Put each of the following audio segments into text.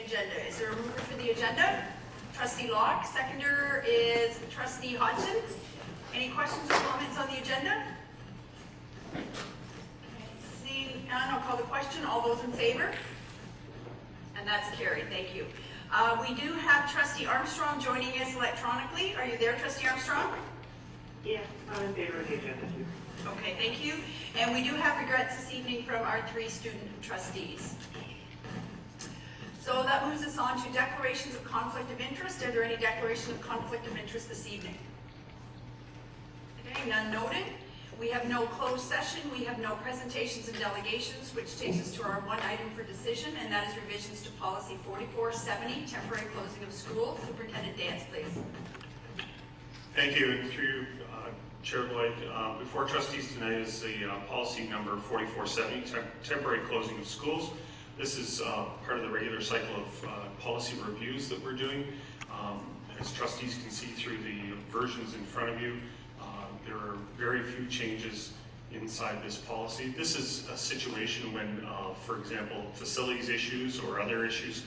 agenda. Is there a mover for the agenda? Trustee Locke. Seconder is Trustee Hodgson. Any questions or comments on the agenda? Seeing none, I'll call the question. All those in favor? And that's carried. Thank you. We do have Trustee Armstrong joining us electronically. Are you there, Trustee Armstrong? Yes, I'm in favor of the agenda too. Okay, thank you. And we do have regrets this evening from our 3 student trustees. So that moves us on to declarations of conflict of interest. Are there any declarations of conflict of interest this evening? Okay, none noted. We have no closed session. We have no presentations and delegations, which takes us to our one item for decision, and that is revisions to policy 4470, temporary closing of schools. Superintendent Dance, please. Thank you. Through you, Chair Lloyd, before trustees tonight is the policy number 4470, temporary closing of schools. This is part of the regular cycle of policy reviews that we're doing. As trustees can see through the versions in front of you, there are very few changes inside this policy. This is a situation when, for example, facilities issues or other issues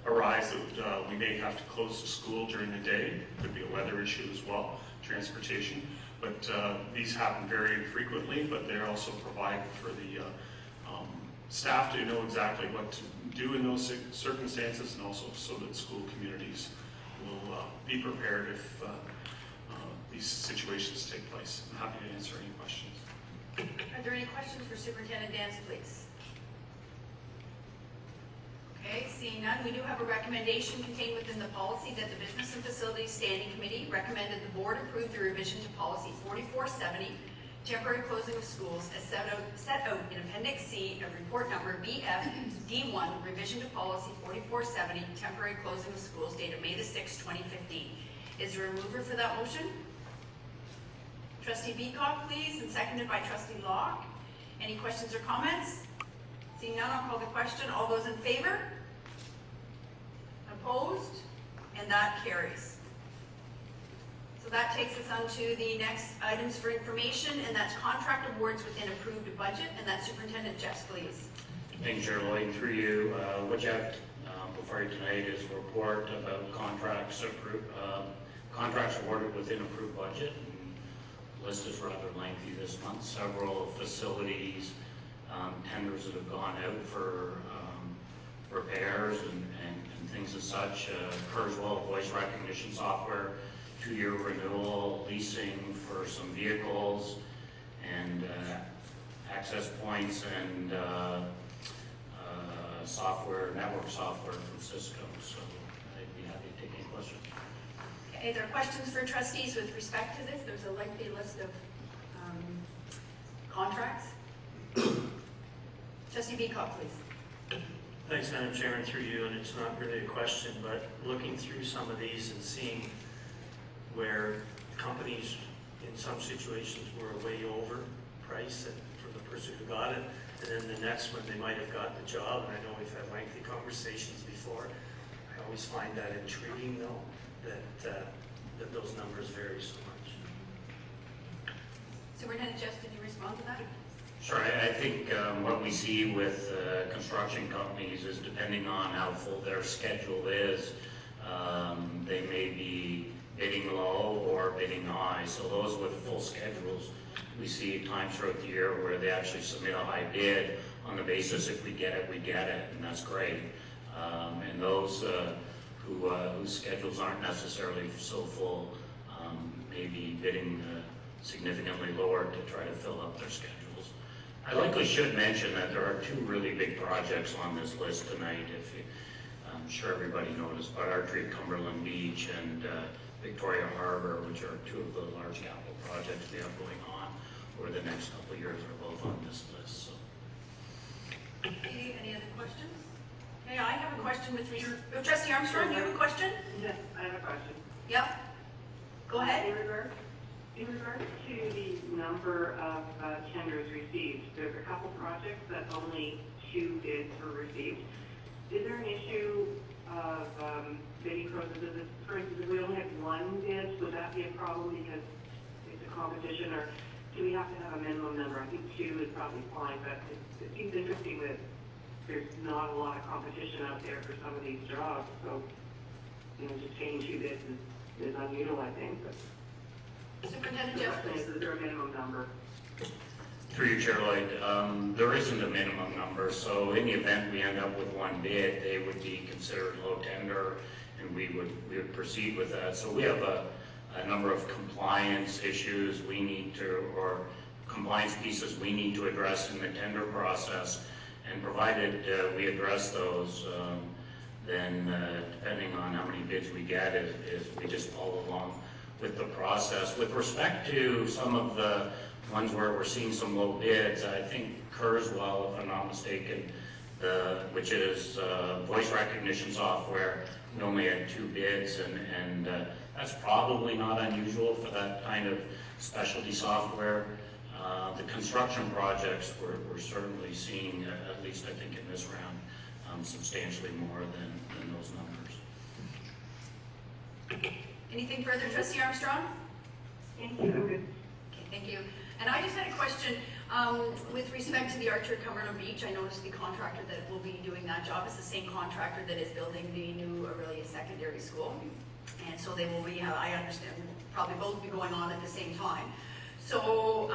arise that we may have to close the school during the day. It could be a weather issue as well, transportation. But these happen very infrequently, but they also provide for the staff to know exactly what to do in those circumstances, and also so that school communities will be prepared if these situations take place. I'm happy to answer any questions. Are there any questions for Superintendent Dance, please? Okay, seeing none, we do have a recommendation contained within the policy that the Business and Facilities Standing Committee recommended the board approve the revision to policy 4470, temporary closing of schools, as set out in Appendix C of report number BF-D1, revision to policy 4470, temporary closing of schools, dated May the 6th, 2015. Is there a mover for that motion? Trustee Beacock, please, and seconded by Trustee Locke. Any questions or comments? Seeing none, I'll call the question. All those in favor? Opposed? And that carries. So that takes us on to the next items for information, and that's contract awards within approved budget, and that's Superintendent Jeffs, please. Thank you, Chair Lloyd. Through you, what you have before you tonight is a report about contracts awarded within approved budget. The list is rather lengthy this month. Several facilities, tenders that have gone out for repairs and things as such. Kurzweil voice recognition software, 2-year renewal, leasing for some vehicles, and access points and software, network software from Cisco. So I'd be happy to take any questions. Okay, there are questions for trustees with respect to this. There's a lengthy list of contracts. Trustee Beacock, please. Thanks, Madam Chairman, through you, and it's not really a question, but looking through some of these and seeing where companies in some situations were way over price for the person who got it, and then the next one they might have got the job, and I know we've had lengthy conversations before. I always find that intriguing though, that those numbers vary so much. Superintendent Jeffs, did you respond to that? Sure. I think what we see with construction companies is, depending on how full their schedule is, they may be bidding low or bidding high. So those with full schedules, we see times throughout the year where they actually submit a high bid on the basis if we get it, we get it, and that's great. And those whose schedules aren't necessarily so full may be bidding significantly lower to try to fill up their schedules. I likely should mention that there are 2 really big projects on this list tonight. I'm sure everybody noticed, but our Tree Cumberland Beach and Victoria Harbor, which are 2 of the large capital projects we have going on over the next couple of years, are both on this list. So. Okay, any other questions? Okay, I have a question with Trustee Armstrong, you have a question? Yes, I have a question. Yep. Go ahead. In regard to the number of tenders received, there's a couple projects that only 2 bids were received. Is there an issue of bidding processes? For instance, if we only had 1 bid, would that be a problem because it's a competition, or do we have to have a minimum number? I think 2 is probably fine, but it seems interesting that there's not a lot of competition out there for some of these jobs, so, just paying 2 bids is unusual, I think, but Superintendent the Jeff, question please. is there a minimum number? Through you, Chair Lloyd, there isn't a minimum number, so in the event we end up with 1 bid, they would be considered low tender, and we would proceed with that. So we have a number of compliance issues we need to, or compliance pieces we need to address in the tender process, and provided we address those, then depending on how many bids we get, if we just follow along with the process. With respect to some of the ones where we're seeing some low bids, I think Kurzweil, if I'm not mistaken, which is voice recognition software, we only had 2 bids, and that's probably not unusual for that kind of specialty software. The construction projects, we're certainly seeing, at least I think in this round, substantially more than those numbers. Anything further, Trustee Armstrong? Thank you, I'm good. Okay, thank you. And I just had a question with respect to the Archer Cumberland Beach. I noticed the contractor that will be doing that job is the same contractor that is building the new Aurelia Secondary School. And so they will be, I understand, probably both be going on at the same time. So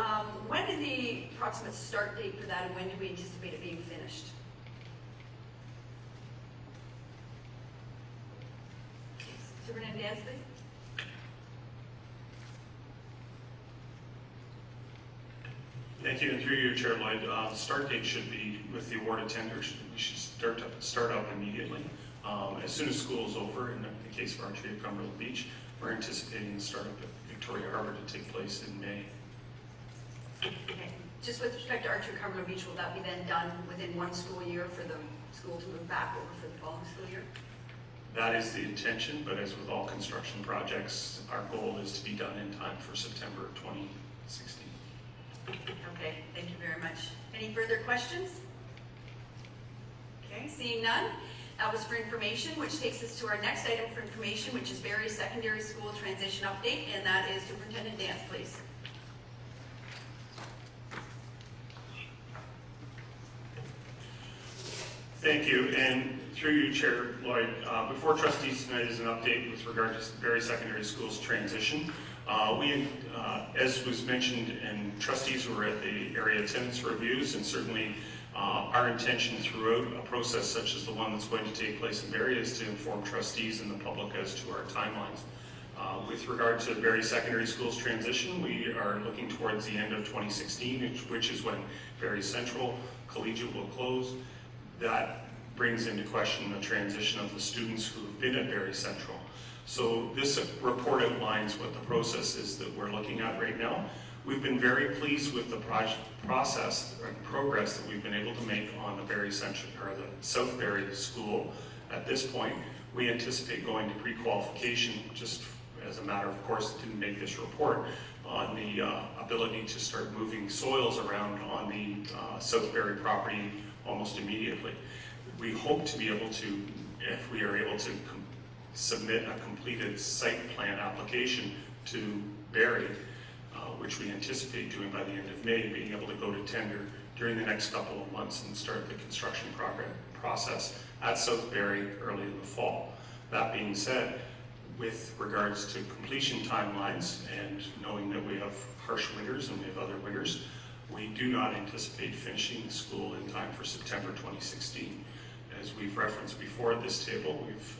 when did the approximate start date for that, and when do we anticipate it being finished? Superintendent Dance, please. Thank you, and through you, Chair Lloyd, the start date should be with the awarded tender. We should start up immediately. As soon as school is over, in the case of Archery at Cumberland Beach, we're anticipating the startup at Victoria Harbour to take place in May. Okay. Just with respect to Archer Cumberland Beach, will that be then done within 1 school year for the school to move back over for the following school year? That is the intention, but as with all construction projects, our goal is to be done in time for September 2016. Okay, thank you very much. Any further questions? Okay, seeing none, that was for information, which takes us to our next item for information, which is Barrie Secondary School Transition Update, and that is Superintendent Dance, please. Thank you, and through you, Chair Lloyd, before trustees tonight is an update with regard to Barrie Secondary School's transition. As was mentioned, and trustees who were at the area attendance reviews, and certainly our intention throughout a process such as the one that's going to take place in Barrie is to inform trustees and the public as to our timelines. With regard to Barrie Secondary School's transition, we are looking towards the end of 2016, which is when Barrie Central Collegiate will close. That brings into question the transition of the students who have been at Barrie Central. So this report outlines what the process is that we're looking at right now. We've been very pleased with the process and progress that we've been able to make on the Barrie Central, or the South Barrie School. At this point, we anticipate going to pre-qualification, just as a matter of course, didn't make this report, on the ability to start moving soils around on the South Barrie property almost immediately. We hope to be able to, if we are able to submit a completed site plan application to Barrie, which we anticipate doing by the end of May, being able to go to tender during the next couple of months and start the construction process at South Barrie early in the fall. That being said, with regards to completion timelines and knowing that we have harsh winters and we have other winters, we do not anticipate finishing the school in time for September 2016. As we've referenced before at this table, we've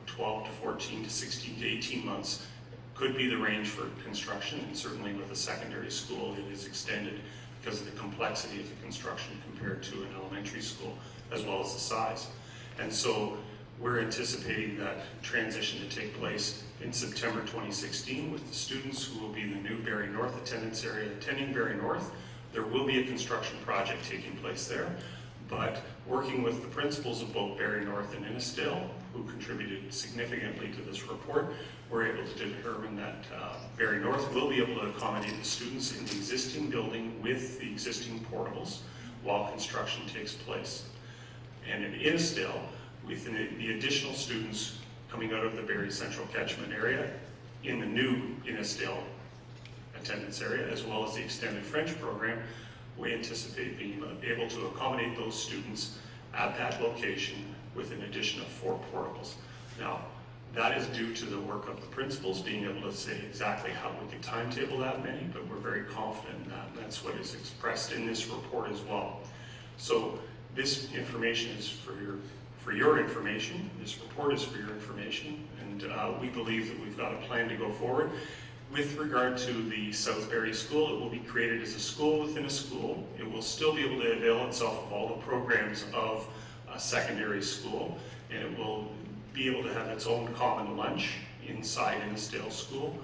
12 to 14 to 16 to 18 months could be the range for construction, and certainly with a secondary school it is extended because of the complexity of the construction compared to an elementary school, as well as the size. And so we're anticipating that transition to take place in September 2016 with the students who will be the new Barrie North attendance area attending Barrie North. There will be a construction project taking place there, but working with the principals of both Barrie North and Innisdale, who contributed significantly to this report, we're able to determine that Barrie North will be able to accommodate the students in the existing building with the existing portables while construction takes place. And in Innisdale, with the additional students coming out of the Barrie Central catchment area in the new Innisdale attendance area, as well as the extended French program, we anticipate being able to accommodate those students at that location with an addition of 4 portables. Now, that is due to the work of the principals being able to say exactly how we could timetable that many, but we're very confident in that, and that's what is expressed in this report as well. So this information is for your information. This report is for your information, and we believe that we've got a plan to go forward. With regard to the South Barrie School, it will be created as a school within a school. It will still be able to avail itself of all the programs of a secondary school, and it will be able to have its own common lunch inside Innisdale School,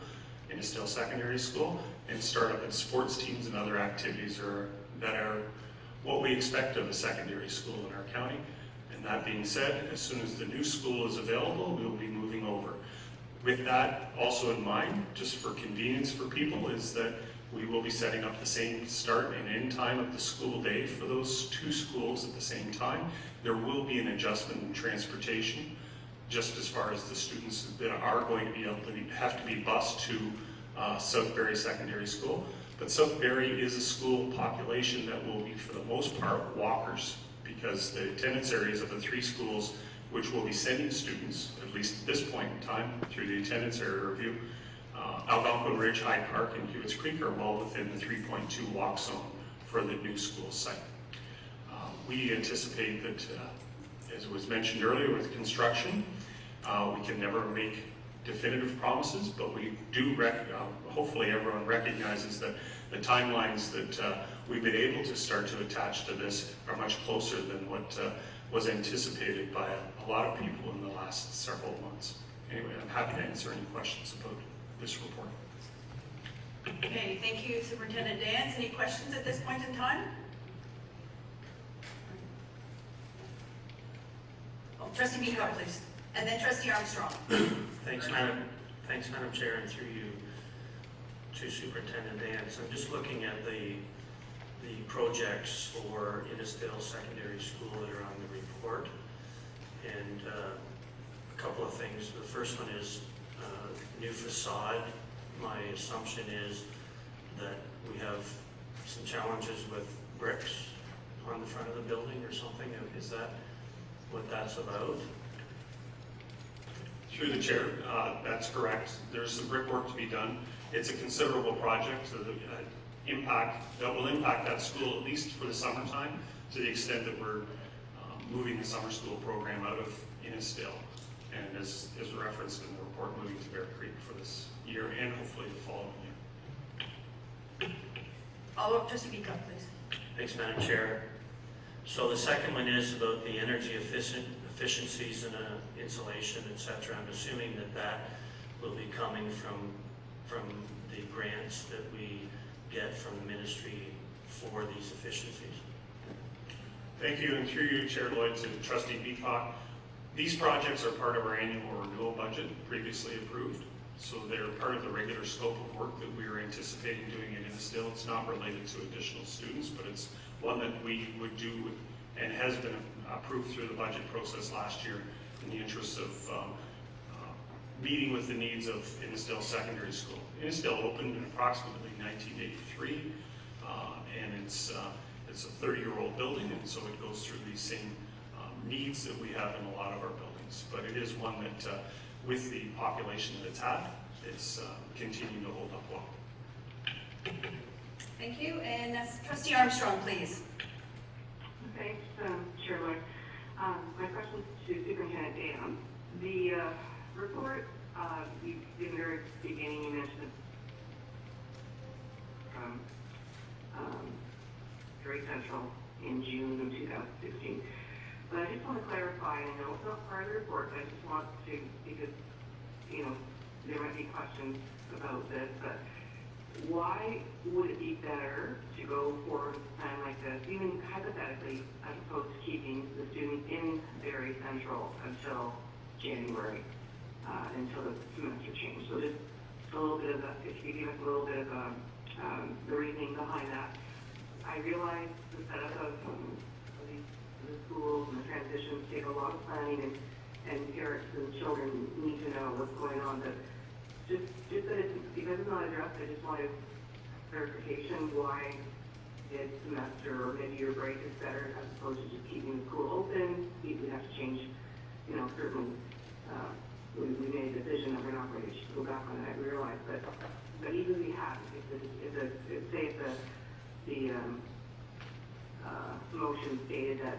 Innisdale Secondary School, and start up its sports teams and other activities that are what we expect of a secondary school in our county. And that being said, as soon as the new school is available, we will be moving over. With that also in mind, just for convenience for people, is that we will be setting up the same start and end time of the school day for those 2 schools at the same time. There will be an adjustment in transportation, just as far as the students that are going to be able to have to be bused to South Barrie Secondary School. But South Barrie is a school population that will be, for the most part, walkers, because the attendance areas of the 3 schools which will be sending students, at least at this point in time, through the attendance area review, Algonquin Ridge, Hyde Park, and Hewitt's Creek are well within the 3.2 walk zone for the new school site. We anticipate that, as was mentioned earlier with construction, we can never make definitive promises, but we do, hopefully everyone recognizes that the timelines that we've been able to start to attach to this are much closer than what was anticipated by a lot of people in the last several months. Anyway, I'm happy to answer any questions about this report. Okay, thank you, Superintendent Dans. Any questions at this point in time? Oh, Trustee Beacott, please. And then Trustee Armstrong. Thanks, Madam Chair, and through you to Superintendent Dans. I'm just looking at the projects for Innisdale Secondary School that are on the report, and a couple of things. The first one is new facade. My assumption is that we have some challenges with bricks on the front of the building or something. Is that what that's about? Through the chair, that's correct. There's some brickwork to be done. It's a considerable project that will impact that school, at least for the summertime, to the extent that we're moving the summer school program out of Innisdale, and as referenced in the report, moving to Bear Creek for this year and hopefully the following year. Follow-up, Trustee Beacott, please. Thanks, Madam Chair. So the second one is about the energy efficiencies and insulation, etc. I'm assuming that will be coming from the grants that we get from the ministry for these efficiencies. Thank you, and through you, Chair Lloyd, to Trustee Beacott. These projects are part of our annual renewal budget previously approved, so they're part of the regular scope of work that we are anticipating doing at Innisdale. It's not related to additional students, but it's one that we would do and has been approved through the budget process last year in the interest of meeting with the needs of Innisdale Secondary School. Innisdale opened in approximately 1983, and it's a 30-year-old building, and so it goes through these same needs that we have in a lot of our buildings. But it is one that, with the population that it's had, it's continuing to hold up well. Thank you, and Trustee Armstrong, please. Thanks, Chair Lloyd. My question to Superintendent Dan. The report, in the very beginning, you mentioned from Barrie Central in June of 2016. But I just want to clarify, and I know it's not part of the report, but I just want to, because, there might be questions about this, but why would it be better to go forward with a plan like this, even hypothetically, as opposed to keeping the students in Barrie Central until January, until the semester change? So just a little bit of if you give us a little bit of the reasoning behind that. I realize the setup of the schools and the transitions take a lot of planning, and parents and children need to know what's going on, but just that it's, because it's not addressed, I just wanted clarification why mid-semester or mid-year break is better as opposed to just keeping the school open. We have to change, certain, we made a decision that we're not going to go back on that, I realize, but even we have, say the motion stated that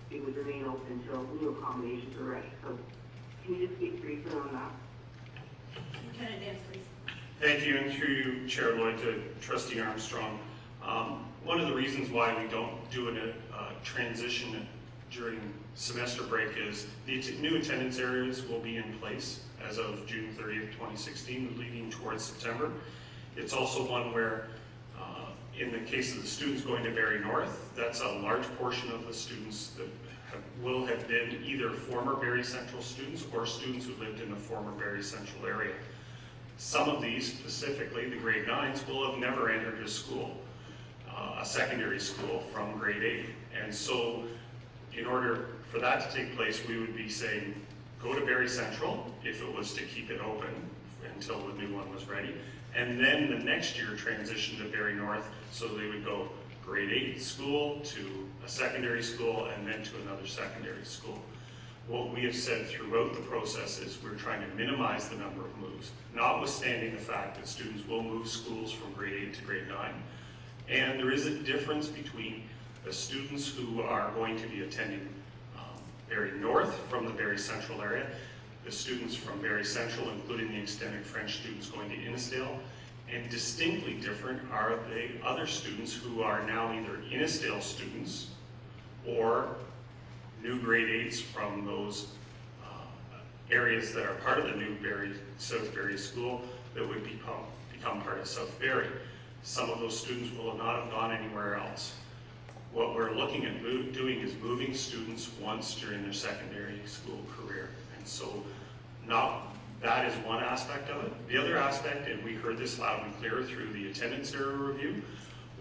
it would remain open until new accommodations are ready. So can you just speak briefly on that? Lieutenant Dan, please. Thank you, and through you, Chair Lloyd, to Trustee Armstrong. One of the reasons why we don't do a transition during semester break is the new attendance areas will be in place as of June 30th, 2016, leading towards September. It's also one where, in the case of the students going to Barrie North, that's a large portion of the students that will have been either former Barrie Central students or students who lived in the former Barrie Central area. Some of these, specifically the grade 9s, will have never entered a school, a secondary school from grade 8. And so in order for that to take place, we would be saying, go to Barrie Central, if it was to keep it open until the new one was ready, and then the next year transition to Barrie North, so they would go grade 8 school to a secondary school and then to another secondary school. What we have said throughout the process is we're trying to minimize the number of moves, notwithstanding the fact that students will move schools from grade 8 to grade 9. And there is a difference between the students who are going to be attending Barrie North from the Barrie Central area, the students from Barrie Central, including the extended French students going to Innisdale, and distinctly different are the other students who are now either Innisdale students or new grade 8s from those areas that are part of the new South Barrie School that would become part of South Barrie. Some of those students will not have gone anywhere else. What we're looking at doing is moving students once during their secondary school career. And so that is one aspect of it. The other aspect, and we heard this loud and clear through the attendance area review,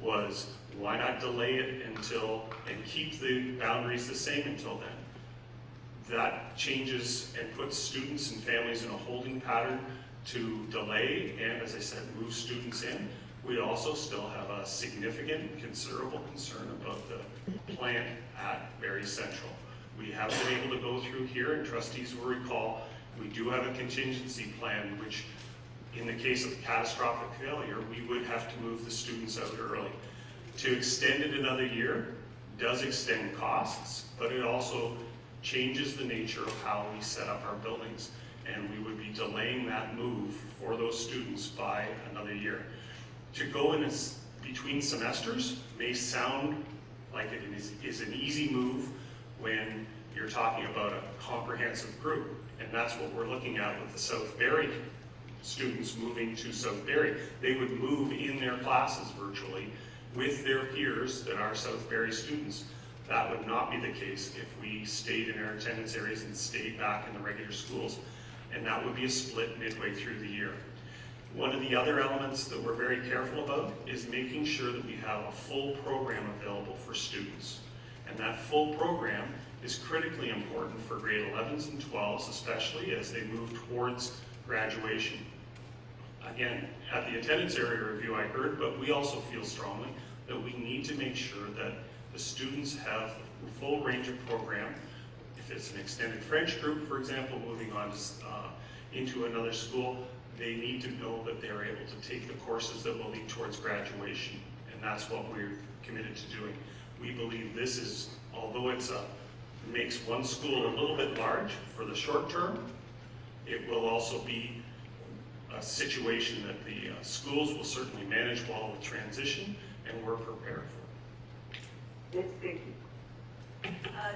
was why not delay it and keep the boundaries the same until then? That changes and puts students and families in a holding pattern to delay and, as I said, move students in. We also still have a significant, considerable concern about the plant at Barrie Central. We have been able to go through here, and trustees will recall, we do have a contingency plan, which in the case of catastrophic failure, we would have to move the students out early. To extend it another year does extend costs, but it also changes the nature of how we set up our buildings, and we would be delaying that move for those students by another year. To go in between semesters may sound like it is an easy move when you're talking about a comprehensive group, and that's what we're looking at with the South Barrie students moving to South Barrie. They would move in their classes virtually with their peers that are South Barrie students. That would not be the case if we stayed in our attendance areas and stayed back in the regular schools, and that would be a split midway through the year. One of the other elements that we're very careful about is making sure that we have a full program available for students. And that full program is critically important for grade 11s and 12s, especially as they move towards graduation. Again, at the attendance area review I heard, but we also feel strongly that we need to make sure that the students have the full range of program. If it's an extended French group, for example, moving on into another school, they need to know that they're able to take the courses that will lead towards graduation, and that's what we're committed to doing. We believe this is, although it makes one school a little bit large for the short term, it will also be a situation that the schools will certainly manage well with transition, and we're prepared for it. Thank you.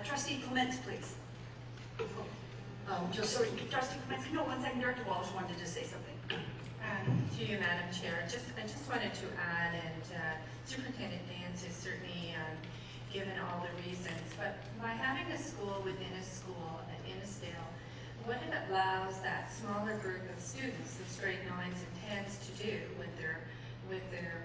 Trustee Clements, please. Trustee Clements, no, one second, Director Wallace wanted to say something. To you, Madam Chair, I just wanted to add, and Superintendent Nance has certainly given all the reasons, but by having a school within a school at Innisdale, what it allows that smaller group of students, those grade 9s and 10s, to do with their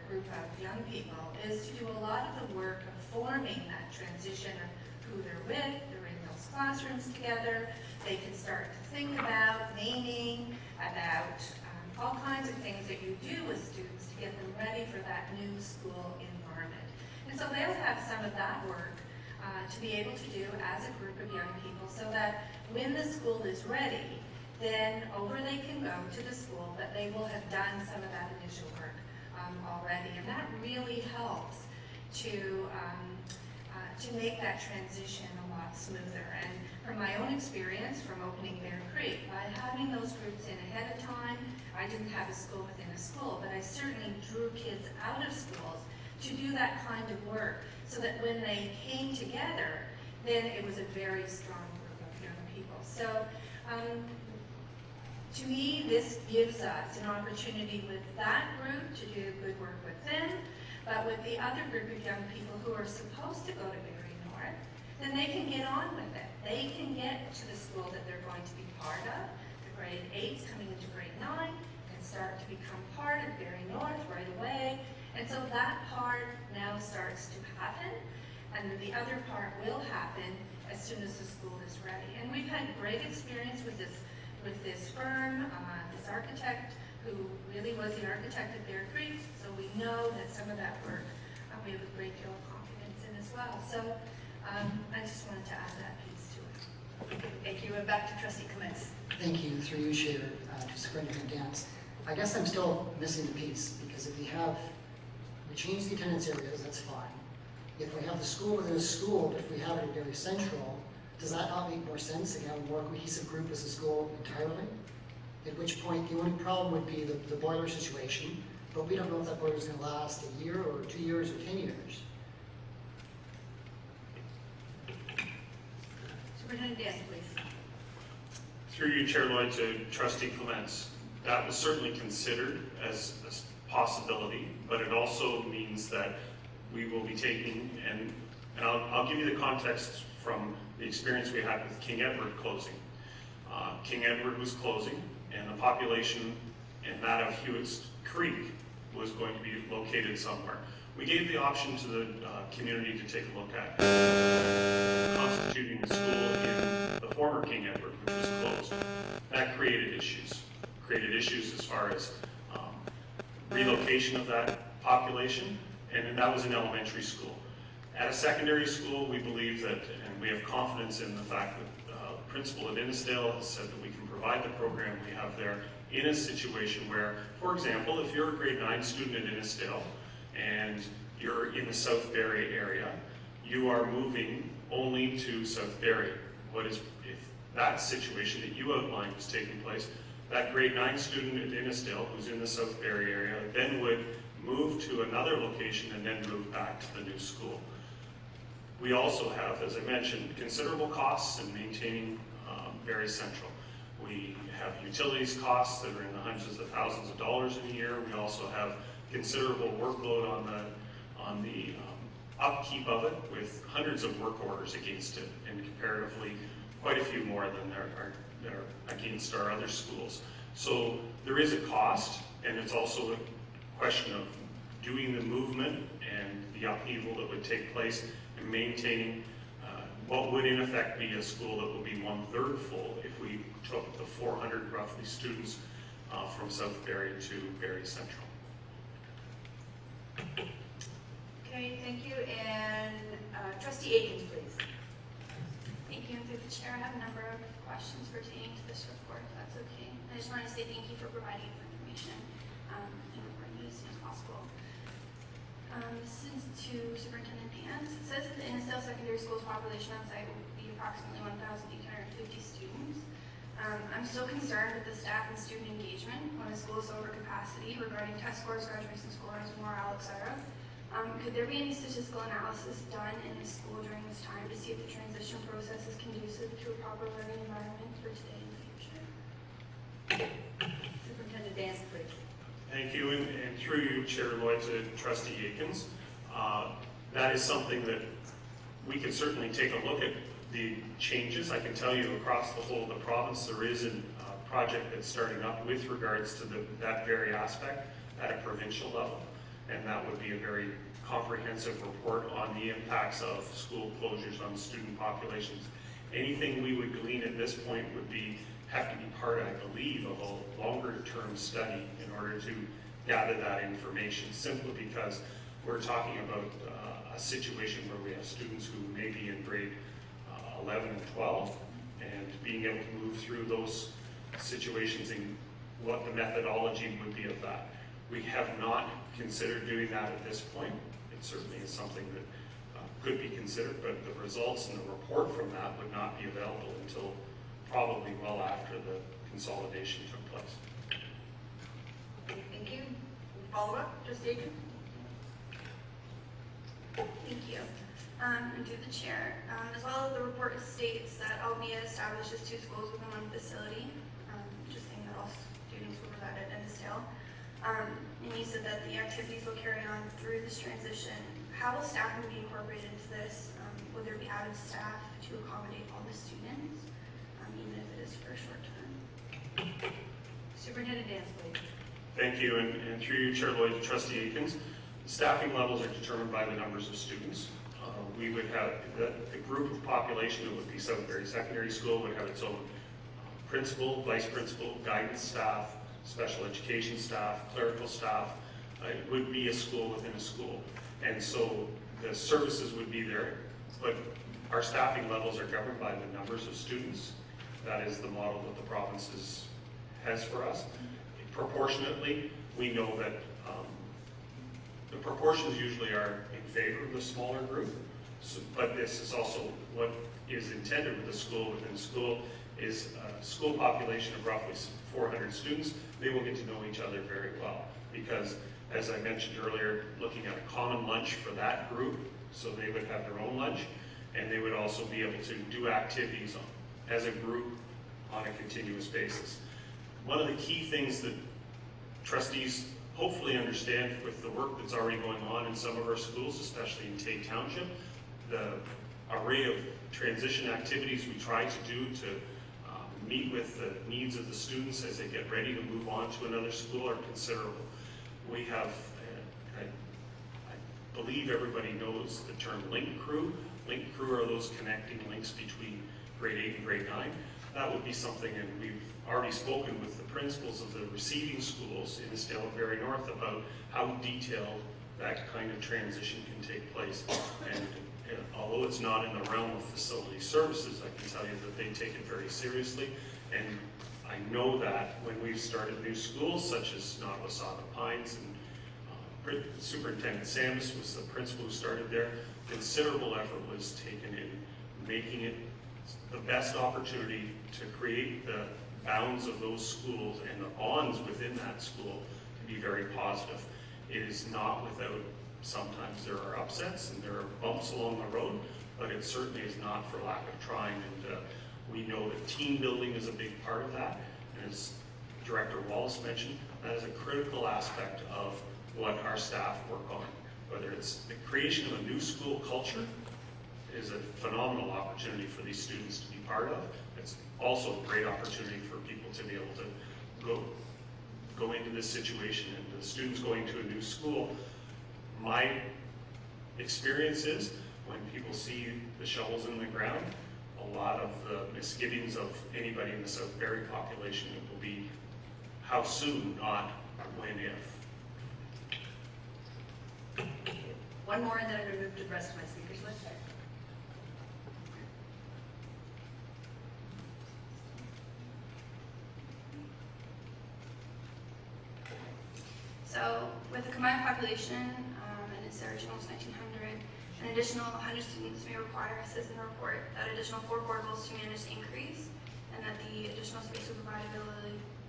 group of young people is to do a lot of the work of forming that transition of who they're with. They're in those classrooms together. They can start to think about naming, about all kinds of things that you do with students to get them ready for that new school environment. And so they'll have some of that work to be able to do as a group of young people, so that when the school is ready, then over they can go to the school, but they will have done some of that initial work already. And that really helps to make that transition a lot smoother. And from my own experience from opening Bear Creek, by having those groups in ahead of time, I didn't have a school within a school, but I certainly drew kids out of schools to do that kind of work, so that when they came together, then it was a very strong group of young people. So to me, this gives us an opportunity with that group to do good work with them, but with the other group of young people who are supposed to go to Barrie North, then they can get on with it. They can get to the school that they're going to be part of, the grade 8s coming into grade 9, and start to become part of Barrie North right away. And so that part now starts to happen, and then the other part will happen as soon as the school is ready. And we've had great experience with this firm, this architect, who really was the architect of Bear Creek, so we know that some of that work we have a great deal of confidence in as well. So I just wanted to add that piece to it. Thank you, and back to Trustee Clements. Thank you, through you, Chair, to Superintendent Dance. I guess I'm still missing the piece, because if we change the attendance areas, that's fine. If we have the school within a school, but if we have it at Barrie Central, does that not make more sense to have a more cohesive group as a school entirely? At which point, the only problem would be the boiler situation, but we don't know if that boiler is going to last a year or 2 years or 10 years. Superintendent Dance, please. Through you, Chair Lloyd, to Trustee Clements, that was certainly considered as a possibility, but it also means that we will be taking, and I'll give you the context from the experience we had with King Edward closing. King Edward was closing, and the population in that of Hewitt's Creek was going to be located somewhere. We gave the option to the community to take a look at constituting a school in the former King Edward, which was closed. That created issues as far as relocation of that population, and that was an elementary school. At a secondary school, we believe that, and we have confidence in the fact that the principal at Innisdale has said that we can provide the program we have there in a situation where, for example, if you're a grade 9 student at Innisdale and you're in the South Barrie area, you are moving only to South Barrie. If that situation that you outlined was taking place, that grade 9 student at Innisdale who's in the South Barrie area then would move to another location and then move back to the new school. We also have, as I mentioned, considerable costs in maintaining Barrie Central. We have utilities costs that are in the hundreds of thousands of dollars in a year. We also have considerable workload on the upkeep of it, with hundreds of work orders against it, and comparatively quite a few more than there are against our other schools. So there is a cost, and it's also a question of doing the movement and the upheaval that would take place and maintaining what would in effect be a school that will be 1/3 full if we took the 400 roughly students from South Barrie to Barrie Central. Okay, thank you, and Trustee Aikens, please. Thank you, and through the chair, I have a number of questions pertaining to this report, if that's okay. I just want to say thank you for providing information and reporting as soon as possible. This is to Superintendent Dance. It says that the Innisdale Secondary School's population on site will be approximately 1,850 students. I'm still concerned with the staff and student engagement when a school is over capacity regarding test scores, graduation scores, morale, etc. Could there be any statistical analysis done in the school during this time to see if the transition process is conducive to a proper learning environment for today and the future? Superintendent Dance, please. Thank you, and through you, Chair Lloyd, to Trustee Aikens. That is something that we can certainly take a look at the changes. I can tell you across the whole of the province, there is a project that's starting up with regards to that very aspect at a provincial level, and that would be a very comprehensive report on the impacts of school closures on student populations. Anything we would glean at this point would have to be part, I believe, of a longer term study in order to gather that information, simply because We're talking about a situation where we have students who may be in grade 11 and 12, and being able to move through those situations and what the methodology would be of that. We have not considered doing that at this point. It certainly is something that could be considered, but the results and the report from that would not be available until probably well after the consolidation took place. Thank you. Follow-up, Trustee Aikens? Thank you. And through the chair, as well as the report states that Almia establishes 2 schools within one facility, just saying that all students will reside at Innisdale. And you said that the activities will carry on through this transition. How will staffing be incorporated into this? Will there be added staff to accommodate all the students, even if it is for a short term? Superintendent Dance, please. Thank you, and through you, Chair Lloyd, to Trustee Aikens. Staffing levels are determined by the numbers of students. We would have, the group of population that would be South Barrie Secondary School would have its own principal, vice principal, guidance staff, special education staff, clerical staff. It would be a school within a school. And so the services would be there, but our staffing levels are governed by the numbers of students. That is the model that the province has for us. Proportionately, we know that the proportions usually are in favor of the smaller group, but this is also what is intended with the school. Within the school is a school population of roughly 400 students. They will get to know each other very well because, as I mentioned earlier, looking at a common lunch for that group, so they would have their own lunch, and they would also be able to do activities as a group on a continuous basis. One of the key things that trustees hopefully understand with the work that's already going on in some of our schools, especially in Tate Township, the array of transition activities we try to do to meet with the needs of the students as they get ready to move on to another school are considerable. We have, I believe everybody knows the term link crew. Link crew are those connecting links between grade 8 and grade 9. That would be something, and we've already spoken with the principals of the receiving schools in Innisdale and Barrie North about how detailed that kind of transition can take place. And although it's not in the realm of facility services, I can tell you that they take it very seriously. And I know that when we've started new schools, such as Nottawasaga Pines, and Superintendent Samus was the principal who started there, considerable effort was taken in making it the best opportunity to create the bounds of those schools and the bonds within that school to be very positive. It is not without, sometimes there are upsets and there are bumps along the road, but it certainly is not for lack of trying. And we know that team building is a big part of that. And as Director Wallace mentioned, that is a critical aspect of what our staff work on. Whether it's the creation of a new school culture is a phenomenal opportunity for these students to be part of. It's also a great opportunity for people to be able to go into this situation. And the students going to a new school, my experience is when people see the shovels in the ground, a lot of the misgivings of anybody in the South Barrie population will be how soon, not when, if. One more, and then I'm going to move to the rest of my speakers list. So with a combined population, and its original was 1900, an additional 100 students may require, it says in the report, that additional 4 portables to manage the increase, and that the additional space will provide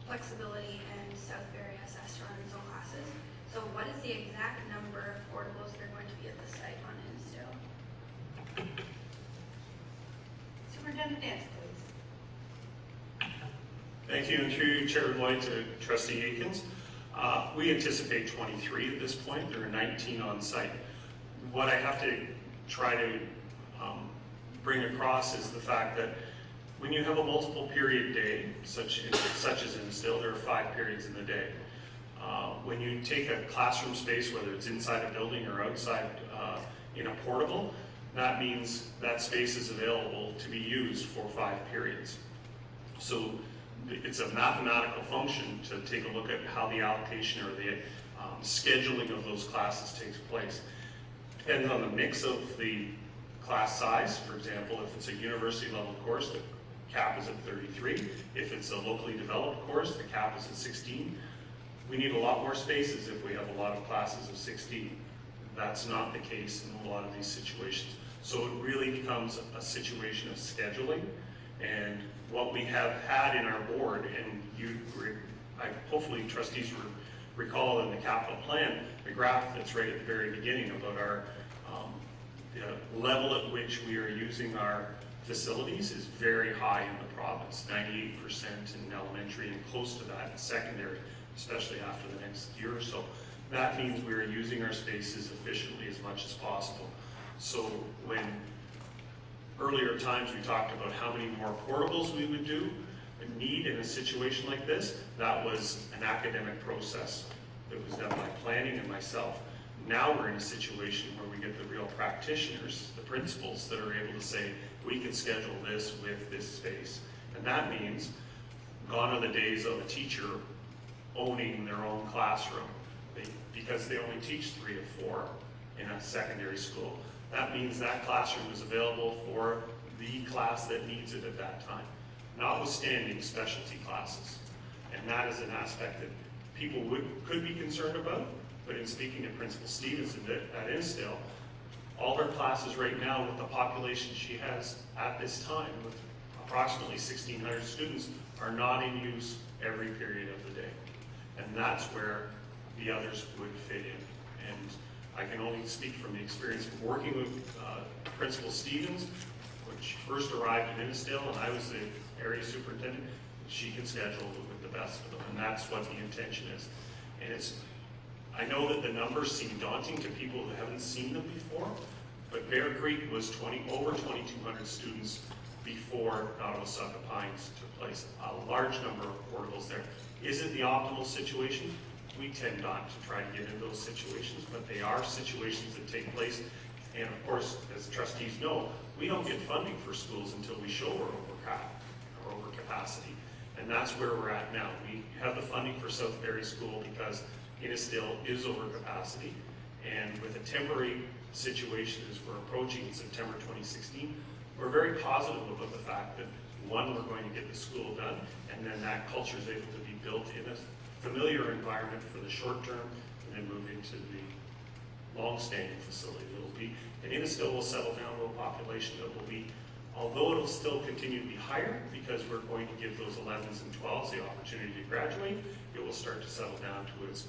flexibility, and South Barrie assessed to run its own classes. So what is the exact number of portables that are going to be at the site on Innisdale? Superintendent Dance, please. Thank you, and through you, Chair Lloyd, to Trustee Aikens. We anticipate 23 at this point. There are 19 on site. What I have to try to bring across is the fact that when you have a multiple period day, such as Innisdale, there are 5 periods in the day. When you take a classroom space, whether it's inside a building or outside in a portable, that means that space is available to be used for 5 periods. So it's a mathematical function to take a look at how the allocation or the scheduling of those classes takes place. Depends on the mix of the class size. For example, if it's a university level course, the cap is at 33. If it's a locally developed course, the cap is at 16. We need a lot more spaces if we have a lot of classes of 16. That's not the case in a lot of these situations. So it really becomes a situation of scheduling, and what we have had in our board, and hopefully trustees recall in the capital plan, the graph that's right at the very beginning about our the level at which we are using our facilities is very high in the province, 98% in elementary and close to that in secondary, especially after the next year or so. That means we are using our spaces efficiently as much as possible. So when earlier times we talked about how many more portables we would need in a situation like this, that was an academic process that was done by planning and myself. Now we're in a situation where we get the real practitioners, the principals, that are able to say, we can schedule this with this space. And that means gone are the days of a teacher owning their own classroom because they only teach 3 to 4 in a secondary school. That means that classroom is available for the class that needs it at that time, notwithstanding specialty classes. And that is an aspect that people could be concerned about, but in speaking to Principal Stevens at Innisdale, all her classes right now with the population she has at this time, with approximately 1,600 students, are not in use every period of the day. And that's where the others would fit in. And I can only speak from the experience of working with Principal Stevens. When she first arrived in Innisdale and I was the area superintendent, she can schedule with the best of them, and that's what the intention is. And I know that the numbers seem daunting to people who haven't seen them before, but Bear Creek was over 2,200 students before Nottawasaga Pines took place. A large number of portables there. Is it the optimal situation? We tend not to try to get into those situations, but they are situations that take place. And of course, as trustees know, we don't get funding for schools until we show we're over capacity. And that's where we're at now. We have the funding for South Barrie School because Innisdale is over capacity. And with a temporary situation as we're approaching September 2016, we're very positive about the fact that, one, we're going to get the school done, and then that culture is able to be built in a familiar environment for the short term, and then move into the long-standing facility that will be. And Innisdale will settle down to a population that will be, although it'll still continue to be higher because we're going to give those 11s and 12s the opportunity to graduate, it will start to settle down to its